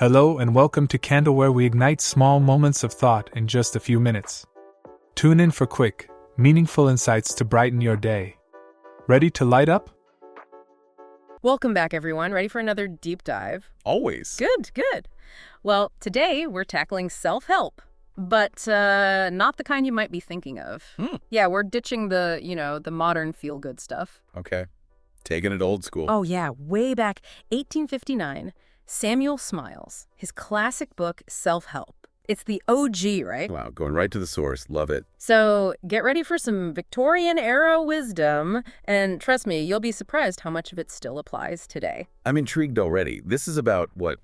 Hello and welcome to Candle, where we ignite small moments of thought in just a few minutes. Tune in for quick, meaningful insights to brighten your day. Ready to light up? Welcome back, everyone. Ready for another deep dive? Always. Good. Well, today we're tackling self-help, but not the kind you might be thinking of. Yeah, we're ditching the modern feel-good stuff. Okay. Taking it old school. Oh, yeah, way back, 1859, Samuel Smiles, his classic book, Self-Help. It's the OG, right? Wow, going right to the source. Love it. So get ready for some Victorian-era wisdom, and trust me, you'll be surprised how much of it still applies today. I'm intrigued already. This is about what,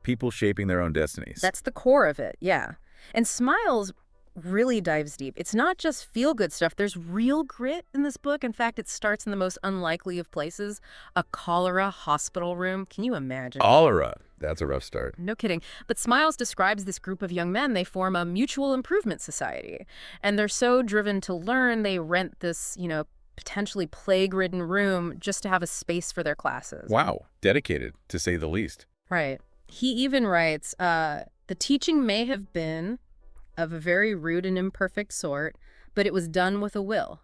people shaping their own destinies. That's the core of it, yeah. And Smiles really dives deep. It's not just feel-good stuff. There's real grit in this book. In fact, it starts in the most unlikely of places, a cholera hospital room. Can you imagine? Cholera. That's a rough start. No kidding. But Smiles describes this group of young men. They form a mutual improvement society. And they're so driven to learn, they rent this, potentially plague-ridden room just to have a space for their classes. Wow. Dedicated, to say the least. Right. He even writes, the teaching may have been of a very rude and imperfect sort, but it was done with a will.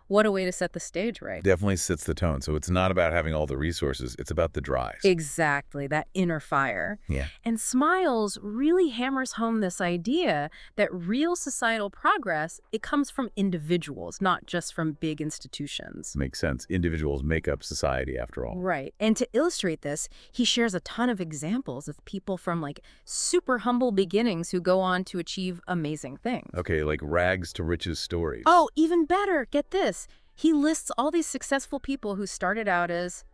What a way to set the stage, right? Definitely sets the tone. So it's not about having all the resources. It's about the drive. Exactly, that inner fire. Yeah. And Smiles really hammers home this idea that real societal progress, it comes from individuals, not just from big institutions. Makes sense. Individuals make up society, after all. Right. And to illustrate this, he shares a ton of examples of people from super humble beginnings who go on to achieve amazing things. Okay, like rags to riches stories. Oh, even better. Get this. He lists all these successful people who started out as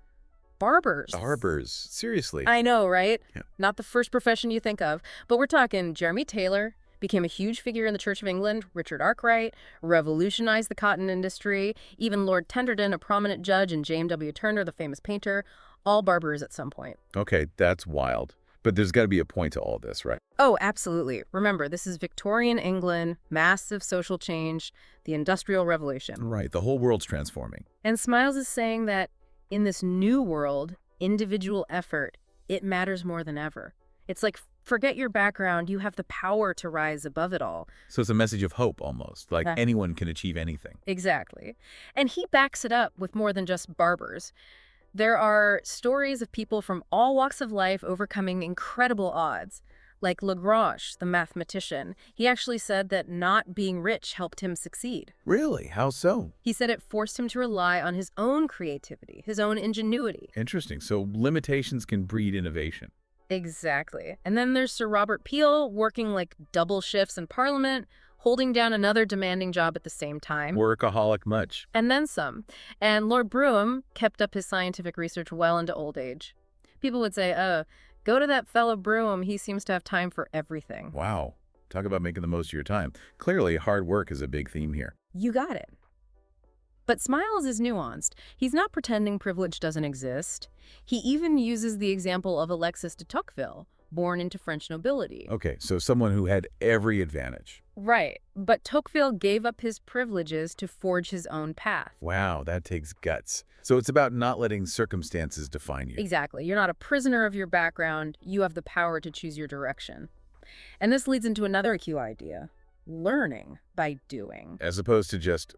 barbers. Barbers. Seriously. I know, right? Yeah. Not the first profession you think of. But we're talking Jeremy Taylor, became a huge figure in the Church of England. Richard Arkwright revolutionized the cotton industry. Even Lord Tenterden, a prominent judge, and James W. Turner, the famous painter, all barbers at some point. Okay, that's wild. But there's got to be a point to all this, right? Oh, absolutely. Remember, this is Victorian England, massive social change, the Industrial Revolution. Right. The whole world's transforming. And Smiles is saying that in this new world, individual effort, it matters more than ever. It's like, forget your background, you have the power to rise above it all. So it's a message of hope, almost. Like anyone can achieve anything. Exactly. And he backs it up with more than just barbers. There are stories of people from all walks of life overcoming incredible odds. Like Lagrange, the mathematician. He actually said that not being rich helped him succeed. Really? How so? He said it forced him to rely on his own creativity, his own ingenuity. Interesting. So limitations can breed innovation. Exactly. And then there's Sir Robert Peel, working double shifts in Parliament, holding down another demanding job at the same time. Workaholic much. And then some. And Lord Brougham kept up his scientific research well into old age. People would say, go to that fellow Brougham, he seems to have time for everything. Wow. Talk about making the most of your time. Clearly, hard work is a big theme here. You got it. But Smiles is nuanced. He's not pretending privilege doesn't exist. He even uses the example of Alexis de Tocqueville, born into French nobility. Okay, so someone who had every advantage. Right, but Tocqueville gave up his privileges to forge his own path. Wow, that takes guts. So it's about not letting circumstances define you. Exactly. You're not a prisoner of your background. You have the power to choose your direction. And this leads into another key idea. Learning by doing. As opposed to just,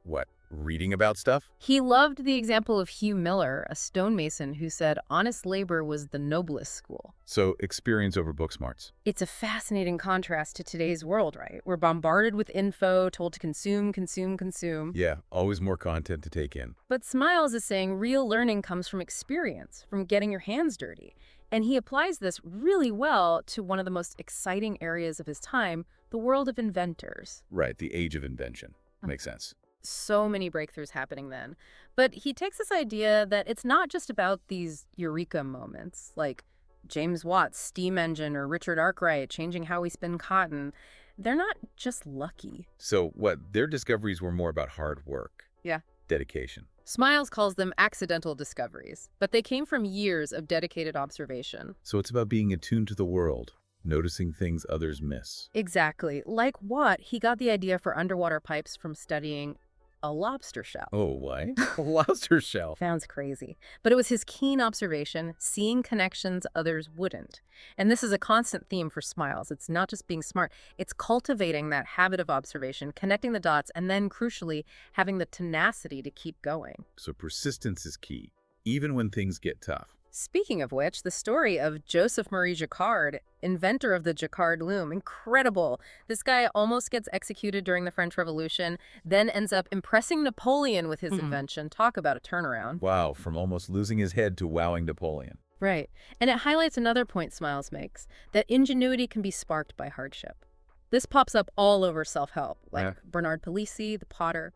reading about stuff? He loved the example of Hugh Miller, a stonemason who said honest labor was the noblest school. So experience over book smarts. It's a fascinating contrast to today's world, right? We're bombarded with info, told to consume. Yeah, always more content to take in. But Smiles is saying real learning comes from experience, from getting your hands dirty. And he applies this really well to one of the most exciting areas of his time, the world of inventors. Right, the age of invention. Makes sense. So many breakthroughs happening then. But he takes this idea that it's not just about these eureka moments, like James Watt's steam engine or Richard Arkwright changing how we spin cotton. They're not just lucky. So their discoveries were more about hard work. Yeah. Dedication. Smiles calls them accidental discoveries, but they came from years of dedicated observation. So it's about being attuned to the world, noticing things others miss. Exactly. Like Watt, he got the idea for underwater pipes from studying a lobster shell. Oh, what? A lobster shell. Sounds crazy. But it was his keen observation, seeing connections others wouldn't. And this is a constant theme for Smiles. It's not just being smart, it's cultivating that habit of observation, connecting the dots, and then, crucially, having the tenacity to keep going. So persistence is key, even when things get tough. Speaking of which, the story of Joseph Marie Jacquard, inventor of the Jacquard loom, incredible. This guy almost gets executed during the French Revolution, then ends up impressing Napoleon with his invention. Talk about a turnaround. Wow, from almost losing his head to wowing Napoleon. Right. And it highlights another point Smiles makes, that ingenuity can be sparked by hardship. This pops up all over self-help, like Yeah. Bernard Palissy, the potter,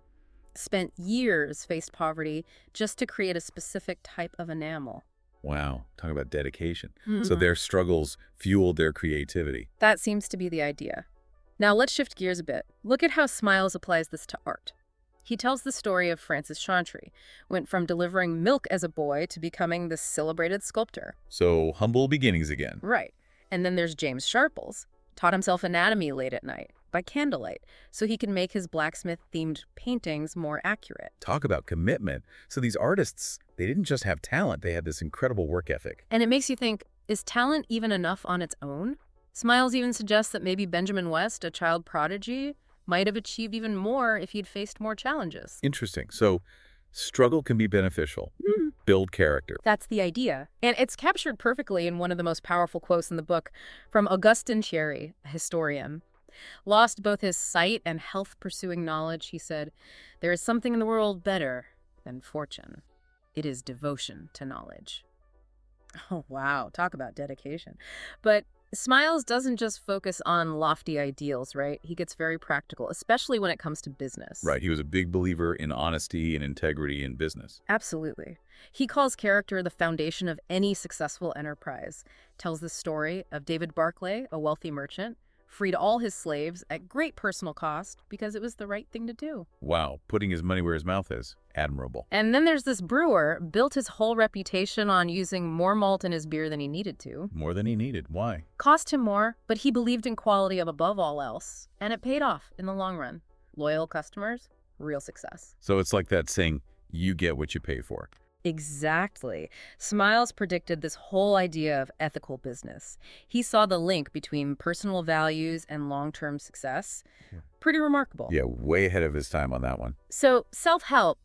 spent years faced poverty just to create a specific type of enamel. Wow, talk about dedication. So their struggles fueled their creativity. That seems to be the idea. Now let's shift gears a bit. Look at how Smiles applies this to art. He tells the story of Francis Chantry, went from delivering milk as a boy to becoming this celebrated sculptor. So humble beginnings again. Right. And then there's James Sharples, taught himself anatomy late at night, by candlelight, so he can make his blacksmith-themed paintings more accurate. Talk about commitment. So these artists, they didn't just have talent, they had this incredible work ethic. And it makes you think, is talent even enough on its own? Smiles even suggests that maybe Benjamin West, a child prodigy, might have achieved even more if he'd faced more challenges. Interesting. So struggle can be beneficial, build character. That's the idea. And it's captured perfectly in one of the most powerful quotes in the book from Augustin Thierry, a historian. Lost both his sight and health pursuing knowledge, he said, "There is something in the world better than fortune. It is devotion to knowledge." Oh, wow. Talk about dedication. But Smiles doesn't just focus on lofty ideals, right? He gets very practical, especially when it comes to business. Right, he was a big believer in honesty and integrity in business. Absolutely. He calls character the foundation of any successful enterprise. Tells the story of David Barclay, a wealthy merchant, freed all his slaves at great personal cost because it was the right thing to do. Wow, putting his money where his mouth is. Admirable. And then there's this brewer, built his whole reputation on using more malt in his beer than he needed to. More than he needed. Why? Cost him more, but he believed in quality above all else, and it paid off in the long run. Loyal customers, real success. So it's like that saying, you get what you pay for. Exactly. Smiles predicted this whole idea of ethical business. He saw the link between personal values and long-term success. Pretty remarkable. Yeah, way ahead of his time on that one. So self-help,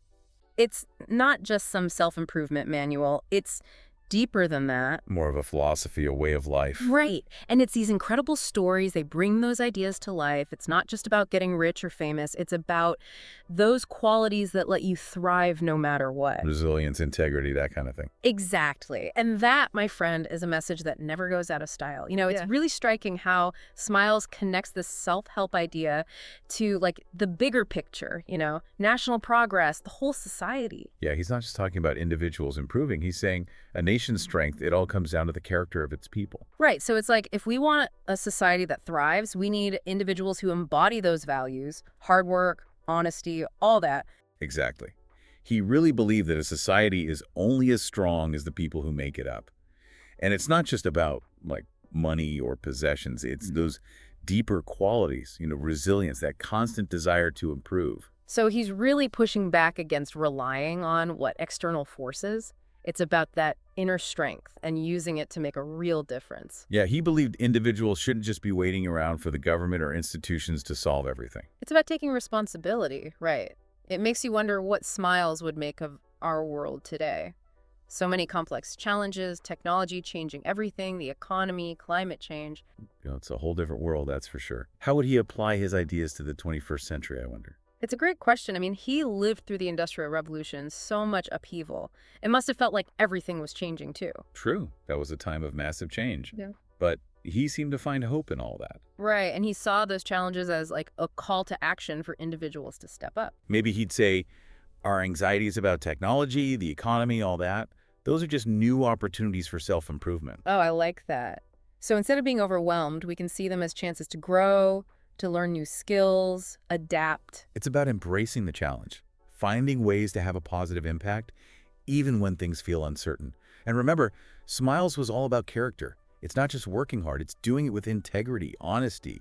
it's not just some self-improvement manual. It's deeper than that. More of a philosophy, a way of life. Right. And it's these incredible stories. They bring those ideas to life. It's not just about getting rich or famous. It's about those qualities that let you thrive no matter what. Resilience, integrity, that kind of thing. Exactly. And that, my friend, is a message that never goes out of style. You know, it's really striking how Smiles connects this self-help idea to, like, the bigger picture, you know, national progress, the whole society. Yeah, he's not just talking about individuals improving. He's saying a nation's strength, it all comes down to the character of its people. Right. So it's like, if we want a society that thrives, we need individuals who embody those values, hard work, honesty, all that. Exactly. He really believed that a society is only as strong as the people who make it up. And it's not just about, like, money or possessions. It's those deeper qualities, you know, resilience, that constant desire to improve. So he's really pushing back against relying on what external forces. It's about that inner strength and using it to make a real difference. Yeah, he believed individuals shouldn't just be waiting around for the government or institutions to solve everything. It's about taking responsibility, right? It makes you wonder what Smiles would make of our world today. So many complex challenges, technology changing everything, the economy, climate change. You know, it's a whole different world, that's for sure. How would he apply his ideas to the 21st century, I wonder? It's a great question. I mean, he lived through the Industrial Revolution, so much upheaval. It must have felt like everything was changing too. True. That was a time of massive change. Yeah. But he seemed to find hope in all that. Right, and he saw those challenges as like a call to action for individuals to step up. Maybe he'd say, our anxieties about technology, the economy, all that, those are just new opportunities for self-improvement. Oh, I like that. So instead of being overwhelmed, we can see them as chances to grow, to learn new skills, adapt. It's about embracing the challenge, finding ways to have a positive impact, even when things feel uncertain. And remember, Smiles was all about character. It's not just working hard, it's doing it with integrity, honesty,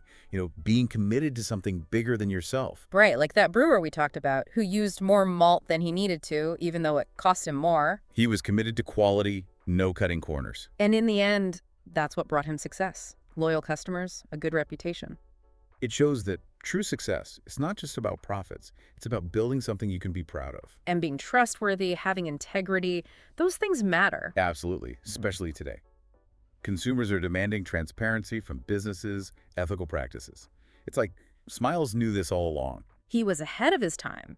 being committed to something bigger than yourself. Right, like that brewer we talked about, who used more malt than he needed to, even though it cost him more. He was committed to quality, no cutting corners. And in the end, that's what brought him success. Loyal customers, a good reputation. It shows that true success is not just about profits. It's about building something you can be proud of. And being trustworthy, having integrity, those things matter. Absolutely, especially today. Consumers are demanding transparency from businesses, ethical practices. It's like Smiles knew this all along. He was ahead of his time.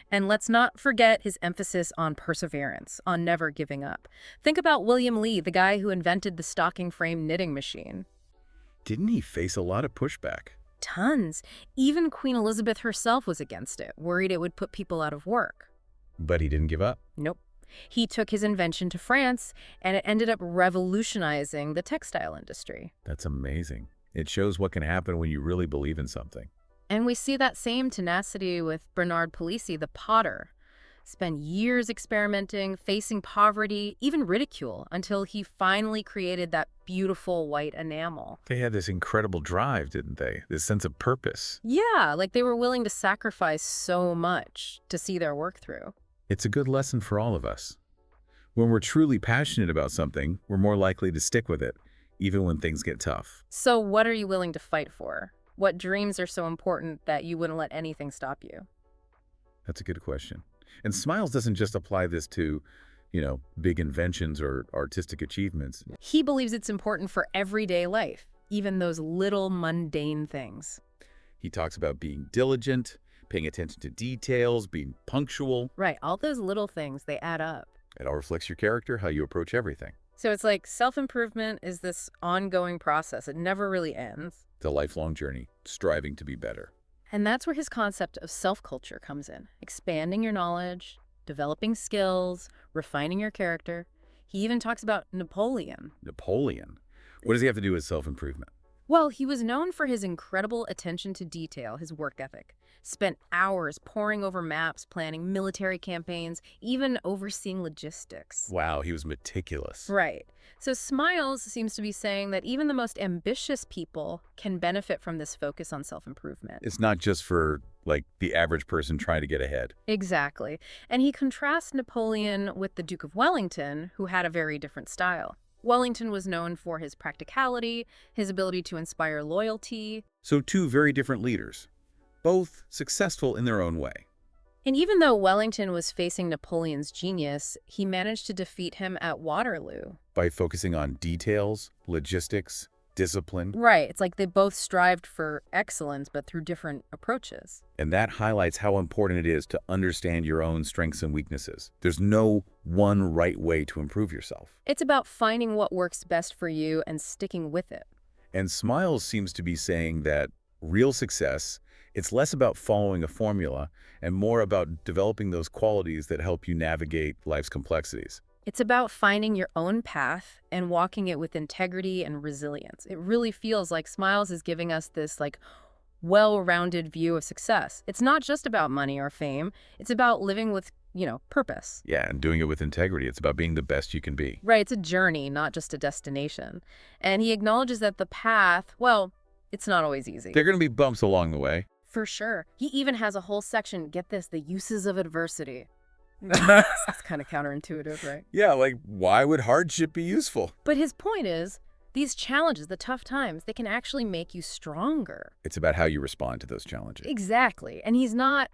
And let's not forget his emphasis on perseverance, on never giving up. Think about William Lee, the guy who invented the stocking frame knitting machine. Didn't he face a lot of pushback? Tons. Even Queen Elizabeth herself was against it, worried it would put people out of work. But he didn't give up. Nope. He took his invention to France, and it ended up revolutionizing the textile industry. That's amazing. It shows what can happen when you really believe in something. And we see that same tenacity with Bernard Palissy, the potter. Spent years experimenting, facing poverty, even ridicule, until he finally created that beautiful white enamel. They had this incredible drive, didn't they? This sense of purpose. Yeah, like they were willing to sacrifice so much to see their work through. It's a good lesson for all of us. When we're truly passionate about something, we're more likely to stick with it, even when things get tough. So what are you willing to fight for? What dreams are so important that you wouldn't let anything stop you? That's a good question. And Smiles doesn't just apply this to, big inventions or artistic achievements. He believes it's important for everyday life, even those little mundane things. He talks about being diligent, paying attention to details, being punctual. Right, all those little things, they add up. It all reflects your character, how you approach everything. So it's like self-improvement is this ongoing process. It never really ends. It's a lifelong journey, striving to be better. And that's where his concept of self-culture comes in. Expanding your knowledge, developing skills, refining your character. He even talks about Napoleon. Napoleon? What does he have to do with self-improvement? Well, he was known for his incredible attention to detail, his work ethic. Spent hours poring over maps, planning military campaigns, even overseeing logistics. Wow, he was meticulous. Right. So Smiles seems to be saying that even the most ambitious people can benefit from this focus on self-improvement. It's not just for, the average person trying to get ahead. Exactly. And he contrasts Napoleon with the Duke of Wellington, who had a very different style. Wellington was known for his practicality, his ability to inspire loyalty. So two very different leaders, both successful in their own way. And even though Wellington was facing Napoleon's genius, he managed to defeat him at Waterloo. By focusing on details, logistics, discipline. Right. It's like they both strived for excellence, but through different approaches. And that highlights how important it is to understand your own strengths and weaknesses. There's no one right way to improve yourself. It's about finding what works best for you and sticking with it. And Smiles seems to be saying that real success, it's less about following a formula and more about developing those qualities that help you navigate life's complexities. It's about finding your own path and walking it with integrity and resilience. It really feels like Smiles is giving us this well-rounded view of success. It's not just about money or fame. It's about living with, purpose. Yeah, and doing it with integrity. It's about being the best you can be. Right, it's a journey, not just a destination. And he acknowledges that the path, well, it's not always easy. There are going to be bumps along the way. For sure. He even has a whole section, get this, the uses of adversity. That's kind of counterintuitive, right? Yeah, why would hardship be useful? But his point is, these challenges, the tough times, they can actually make you stronger. It's about how you respond to those challenges. Exactly. And he's not,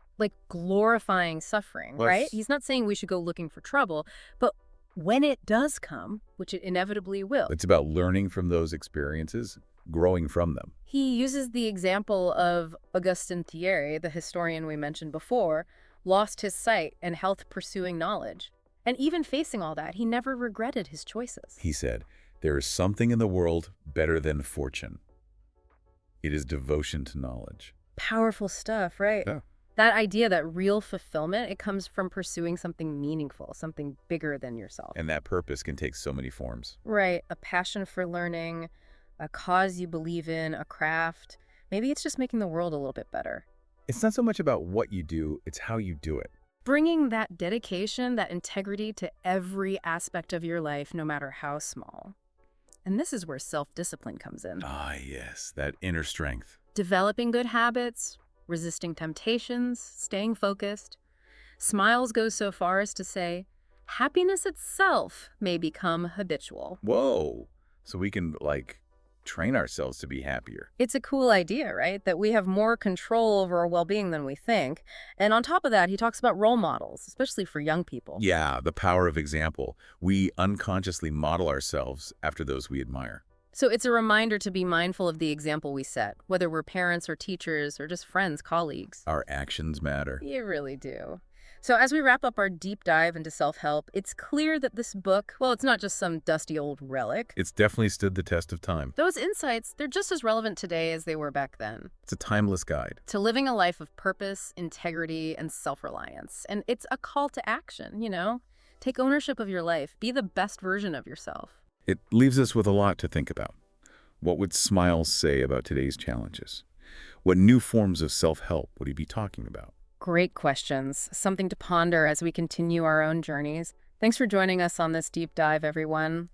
glorifying suffering, right? He's not saying we should go looking for trouble, but when it does come, which it inevitably will. It's about learning from those experiences, growing from them. He uses the example of Augustin Thierry, the historian we mentioned before, lost his sight and health pursuing knowledge. And even facing all that, he never regretted his choices. He said, "There is something in the world better than fortune. It is devotion to knowledge." Powerful stuff, right? Yeah. That idea that real fulfillment, it comes from pursuing something meaningful, something bigger than yourself. And that purpose can take so many forms. Right. A passion for learning, a cause you believe in, a craft. Maybe it's just making the world a little bit better. It's not so much about what you do, it's how you do it. Bringing that dedication, that integrity to every aspect of your life, no matter how small. And this is where self-discipline comes in. Ah, yes, that inner strength. Developing good habits, resisting temptations, staying focused. Smiles goes so far as to say, happiness itself may become habitual. Whoa! So we can, train ourselves to be happier. It's a cool idea, right? That we have more control over our well-being than we think. And on top of that, he talks about role models, especially for young people. Yeah, the power of example. We unconsciously model ourselves after those we admire. So it's a reminder to be mindful of the example we set, whether we're parents or teachers or just friends, colleagues. Our actions matter. You really do. So as we wrap up our deep dive into self-help, it's clear that this book, well, it's not just some dusty old relic. It's definitely stood the test of time. Those insights, they're just as relevant today as they were back then. It's a timeless guide. To living a life of purpose, integrity, and self-reliance. And it's a call to action, Take ownership of your life. Be the best version of yourself. It leaves us with a lot to think about. What would Smiles say about today's challenges? What new forms of self-help would he be talking about? Great questions. Something to ponder as we continue our own journeys. Thanks for joining us on this deep dive, everyone.